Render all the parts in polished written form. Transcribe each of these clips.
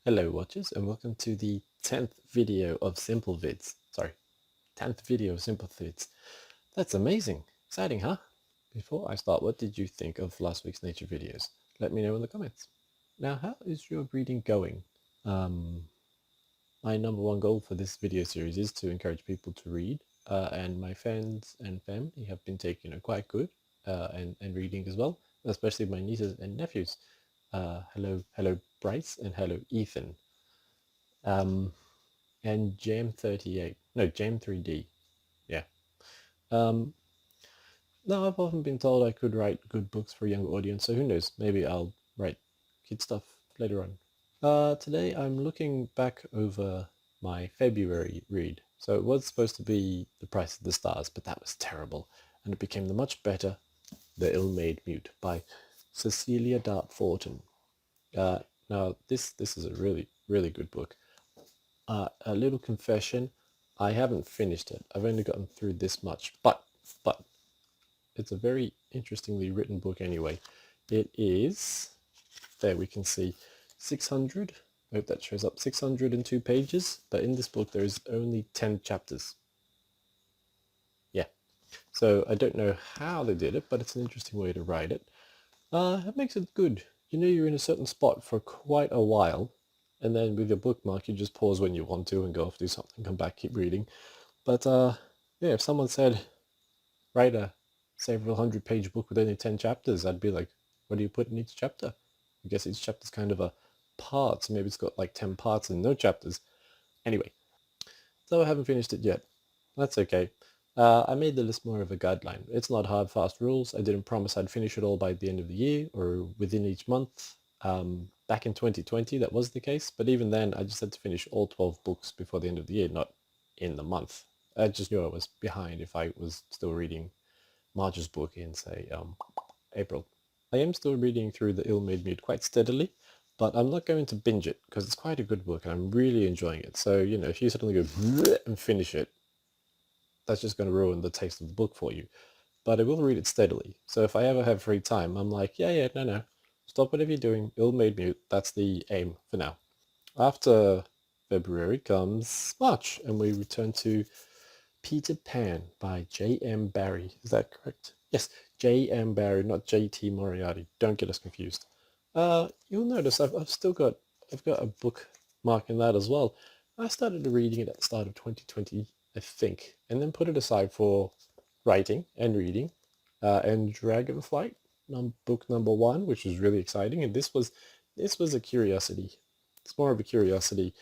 Hello watchers, and welcome to the 10th video of Simple Vids. Sorry, 10th video of Simple Vids. That's amazing. Exciting, huh? Before I start, what did you think of last week's nature videos? Let me know in the comments. Now, how is your reading going? My number one goal for this video series is to encourage people to read, and my friends and family have been taking it quite good and reading as well, especially my nieces and nephews. Hello Bryce, and hello Ethan. And Jam38, no, Jam3D, yeah. Now I've often been told I could write good books for a younger audience, so who knows, maybe I'll write kid stuff later on. Today I'm looking back over my February read. So it was supposed to be The Price of the Stars, but that was terrible, and it became the much better The Ill-Made Mute by Cecilia Dart-Thornton. Now this is a really good book. A little confession, I haven't finished it. I've only gotten through this much, but it's a very interestingly written book anyway. It is, there we can see 600, I hope that shows up, 602 pages, but in this book there is only 10 chapters. Yeah, so I don't know how they did it, but it's an interesting way to write it. It makes it good. You know you're in a certain spot for quite a while, and then with your bookmark you just pause when you want to and go off, do something, come back, keep reading. But yeah, if someone said write a several hundred page book with only 10 chapters, I'd be like, what do you put in each chapter? I guess each chapter's kind of a part, so maybe it's got like 10 parts and no chapters. Anyway, so I haven't finished it yet. That's okay. I made the list more of a guideline. It's not hard, fast rules. I didn't promise I'd finish it all by the end of the year or within each month. Back in 2020, that was the case. But even then, I just had to finish all 12 books before the end of the year, not in the month. I just knew I was behind if I was still reading Marge's book in, say, April. I am still reading through The Ill-Made Mute quite steadily, but I'm not going to binge it because it's quite a good book and I'm really enjoying it. So, you know, if you suddenly go and finish it, that's just going to ruin the taste of the book for you. But I will read it steadily. So if I ever have free time, I'm like, no. Stop whatever you're doing. Ill-Made Mute. That's the aim for now. After February comes March, and we return to Peter Pan by J.M. Barrie. Is that correct? Yes, J.M. Barrie, not J.T. Moriarty. Don't get us confused. You'll notice I've got a bookmark in that as well. I started reading it at the start of 2020, I think, and then put it aside for writing and reading, and Dragonflight, book number 1, which was really exciting. And this was a curiosity. It's more of a curiosity.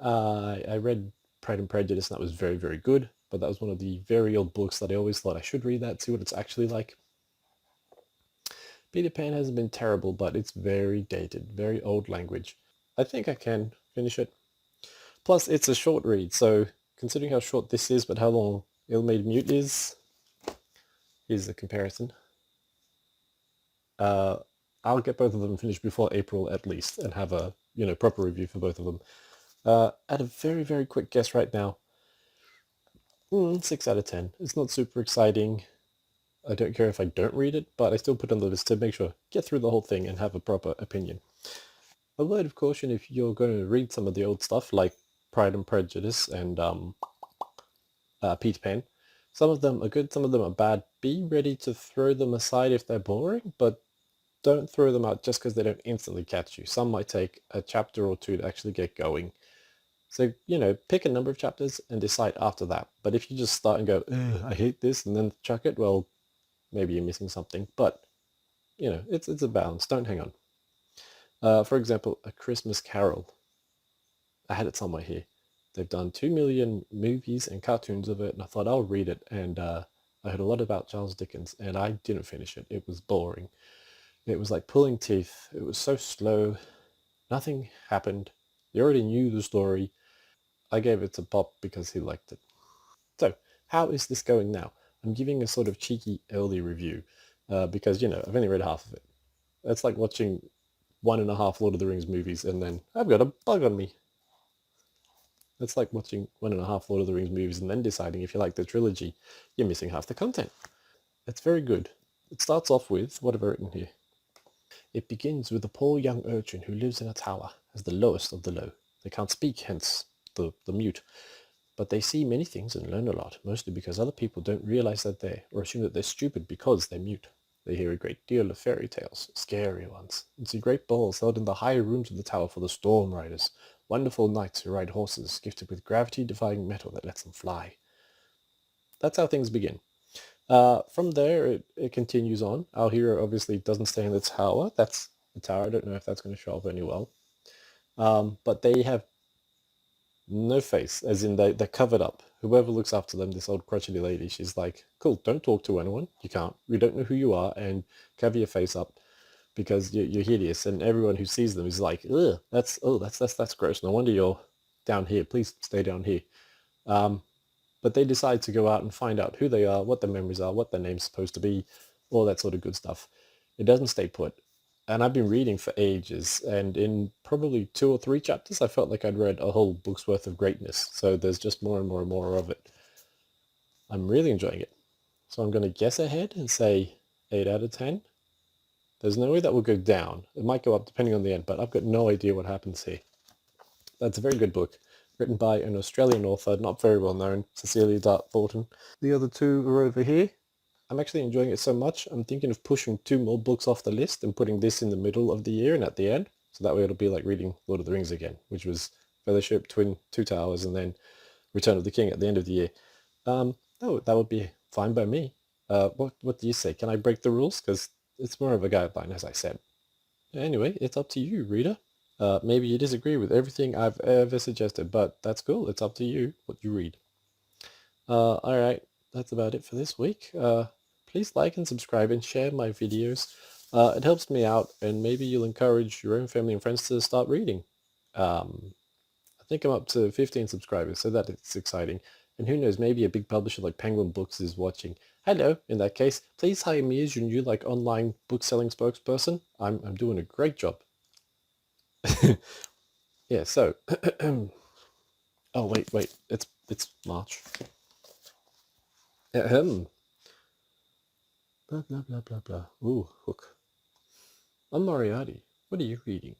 I read Pride and Prejudice, and that was very, very good. But that was one of the very old books that I always thought I should read that, see what it's actually like. Peter Pan hasn't been terrible, but it's very dated, very old language. I think I can finish it. Plus, it's a short read, so considering how short this is, but how long Ill-Made Mute is, here's the comparison. I'll get both of them finished before April at least, and have a proper review for both of them. At a very, very quick guess right now, 6 out of 10. It's not super exciting. I don't care if I don't read it, but I still put on the list to make sure, get through the whole thing and have a proper opinion. A word of caution if you're going to read some of the old stuff like Pride and Prejudice and Peter Pan. Some of them are good, some of them are bad. Be ready to throw them aside if they're boring, but don't throw them out just because they don't instantly catch you. Some might take a chapter or two to actually get going. So, pick a number of chapters and decide after that. But if you just start and go, I hate this, and then chuck it, well, maybe you're missing something. But, it's a balance. Don't hang on. For example, A Christmas Carol. I had it somewhere here. They've done 2 million movies and cartoons of it, and I thought I'll read it. And I heard a lot about Charles Dickens, and I didn't finish it. It was boring. It was like pulling teeth. It was so slow. Nothing happened. You already knew the story. I gave it a pop because he liked it. So, how is this going now? I'm giving a sort of cheeky early review because, I've only read half of it. It's like watching 1.5 Lord of the Rings movies and then I've got a bug on me. It's like watching 1.5 Lord of the Rings movies and then deciding if you like the trilogy. You're missing half the content. It's very good. It starts off with, what have I written here? It begins with a poor young urchin who lives in a tower. as the lowest of the low. They can't speak, hence the mute. But they see many things and learn a lot, mostly because other people don't realize that or assume that they're stupid because they're mute. They hear a great deal of fairy tales, scary ones, and see great balls held in the higher rooms of the tower for the storm riders, wonderful knights who ride horses gifted with gravity-defying metal that lets them fly. That's how things begin. From there, it continues on. Our hero obviously doesn't stay in the tower. That's the tower. I don't know if that's going to show up any well. But they have no face, as in they're covered up. Whoever looks after them, this old crotchety lady, she's like, cool, don't talk to anyone. You can't. We don't know who you are, and cover your face up because you're hideous. And everyone who sees them is like, ugh, that's gross. No wonder you're down here. Please stay down here. But they decide to go out and find out who they are, what their memories are, what their name's supposed to be, all that sort of good stuff. It doesn't stay put. And I've been reading for ages, and in probably 2 or 3 chapters, I felt like I'd read a whole book's worth of greatness. So there's just more and more and more of it. I'm really enjoying it. So I'm going to guess ahead and say 8 out of 10. There's no way that will go down. It might go up depending on the end, but I've got no idea what happens here. That's a very good book, written by an Australian author, not very well known, Cecilia Dart-Thornton. The other 2 are over here. I'm actually enjoying it so much, I'm thinking of pushing 2 more books off the list and putting this in the middle of the year and at the end. So that way it'll be like reading Lord of the Rings again, which was Fellowship, Two Towers, and then Return of the King at the end of the year. That would be fine by me. What do you say? Can I break the rules? Because it's more of a guideline, as I said. Anyway, it's up to you, reader. Maybe you disagree with everything I've ever suggested, but that's cool. It's up to you what you read. Alright, that's about it for this week. Please like and subscribe and share my videos. It helps me out, and maybe you'll encourage your own family and friends to start reading. I think I'm up to 15 subscribers, so that it's exciting. And who knows, maybe a big publisher like Penguin Books is watching. Hello, in that case, please hire me as your new online book selling spokesperson. I'm doing a great job. Yeah, so oh wait, it's March. Ahem. Blah blah blah blah blah. Ooh, hook. I'm Moriarty. What are you reading?